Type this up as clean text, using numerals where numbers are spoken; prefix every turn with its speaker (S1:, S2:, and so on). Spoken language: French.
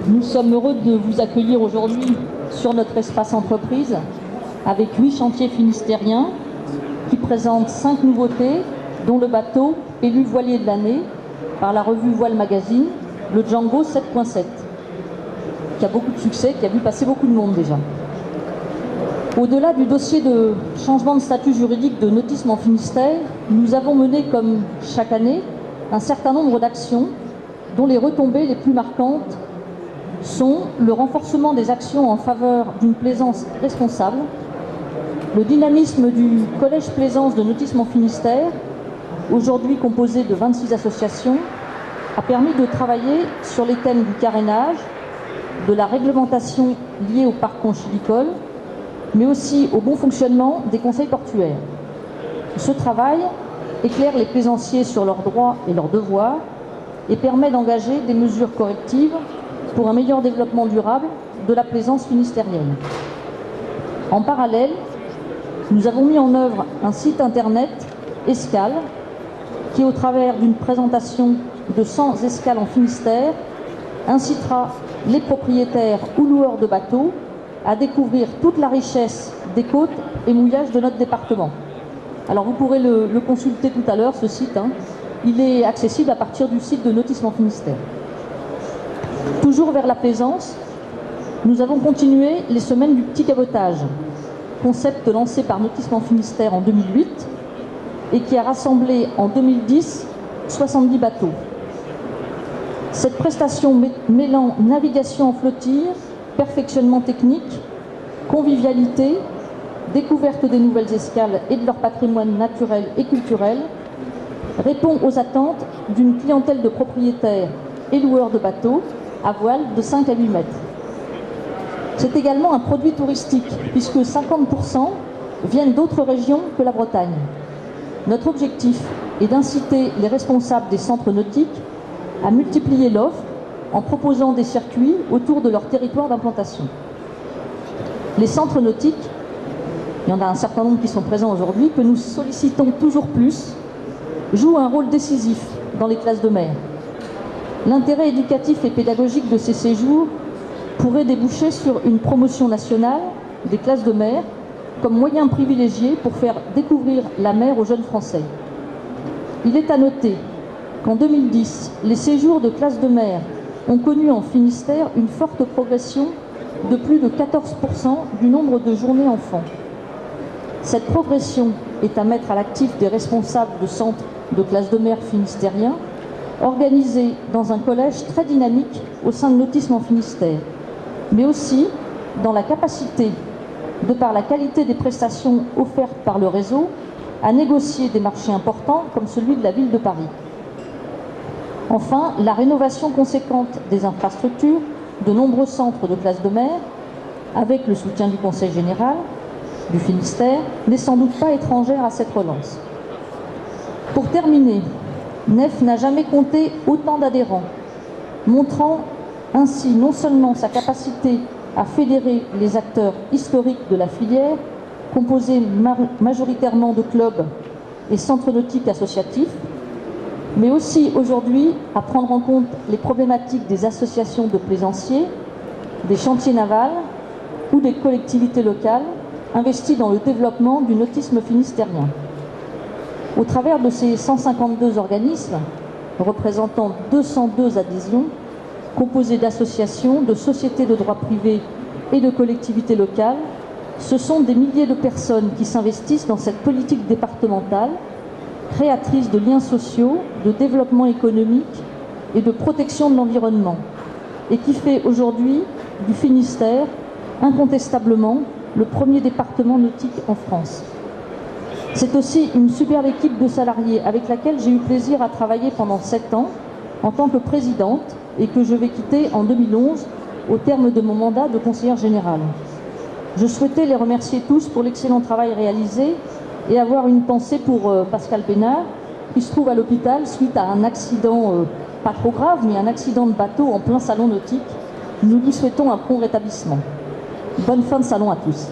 S1: nous sommes heureux de vous accueillir aujourd'hui sur notre espace entreprise avec 8 chantiers finistériens qui présentent 5 nouveautés, dont le bateau élu voilier de l'année par la revue Voile Magazine, le Django 7.7, qui a beaucoup de succès, qui a vu passer beaucoup de monde déjà. Au-delà du dossier de changement de statut juridique de nautisme en Finistère, nous avons mené, comme chaque année, un certain nombre d'actions dont les retombées les plus marquantes sont le renforcement des actions en faveur d'une plaisance responsable, le dynamisme du Collège Plaisance de nautisme en Finistère, aujourd'hui composé de 26 associations, a permis de travailler sur les thèmes du carénage, de la réglementation liée au parc conchylicole, mais aussi au bon fonctionnement des conseils portuaires. Ce travail éclaire les plaisanciers sur leurs droits et leurs devoirs et permet d'engager des mesures correctives pour un meilleur développement durable de la plaisance finistérienne. En parallèle, nous avons mis en œuvre un site internet Escale qui, au travers d'une présentation de 100 escales en Finistère, incitera les propriétaires ou loueurs de bateaux à découvrir toute la richesse des côtes et mouillages de notre département. Alors vous pourrez le consulter tout à l'heure, ce site. Il est accessible à partir du site de Nautisme en Finistère. Toujours vers la plaisance, nous avons continué les semaines du petit cabotage, concept lancé par Nautisme en Finistère en 2008 et qui a rassemblé en 2010 70 bateaux. Cette prestation mêlant navigation en flottille, perfectionnement technique, convivialité, découverte des nouvelles escales et de leur patrimoine naturel et culturel, répond aux attentes d'une clientèle de propriétaires et loueurs de bateaux à voile de 5 à 8 mètres. C'est également un produit touristique, puisque 50% viennent d'autres régions que la Bretagne. Notre objectif est d'inciter les responsables des centres nautiques à multiplier l'offre en proposant des circuits autour de leur territoire d'implantation. Les centres nautiques, il y en a un certain nombre qui sont présents aujourd'hui, que nous sollicitons toujours plus, jouent un rôle décisif dans les classes de mer. L'intérêt éducatif et pédagogique de ces séjours pourrait déboucher sur une promotion nationale des classes de mer comme moyen privilégié pour faire découvrir la mer aux jeunes Français. Il est à noter qu'en 2010, les séjours de classes de mer ont connu en Finistère une forte progression de plus de 14% du nombre de journées enfants. Cette progression est à mettre à l'actif des responsables de centres de classes de mer finistériens, organisés dans un collège très dynamique au sein de Nautisme en Finistère, mais aussi dans la capacité, de par la qualité des prestations offertes par le réseau, à négocier des marchés importants comme celui de la ville de Paris. Enfin, la rénovation conséquente des infrastructures de nombreux centres de classes de mer, avec le soutien du Conseil général du Finistère, n'est sans doute pas étrangère à cette relance. Pour terminer, Nef n'a jamais compté autant d'adhérents, montrant ainsi non seulement sa capacité à fédérer les acteurs historiques de la filière, composés majoritairement de clubs et centres nautiques associatifs, mais aussi aujourd'hui à prendre en compte les problématiques des associations de plaisanciers, des chantiers navals ou des collectivités locales investies dans le développement du nautisme finistérien. Au travers de ces 152 organismes, représentant 202 adhésions, composés d'associations, de sociétés de droit privé et de collectivités locales, ce sont des milliers de personnes qui s'investissent dans cette politique départementale, créatrice de liens sociaux, de développement économique et de protection de l'environnement, et qui fait aujourd'hui du Finistère incontestablement le premier département nautique en France. C'est aussi une superbe équipe de salariés avec laquelle j'ai eu plaisir à travailler pendant 7 ans en tant que présidente et que je vais quitter en 2011 au terme de mon mandat de conseillère générale. Je souhaitais les remercier tous pour l'excellent travail réalisé et avoir une pensée pour Pascal Bénard, qui se trouve à l'hôpital suite à un accident, pas trop grave, mais un accident de bateau en plein salon nautique. Nous lui souhaitons un prompt rétablissement. Bonne fin de salon à tous.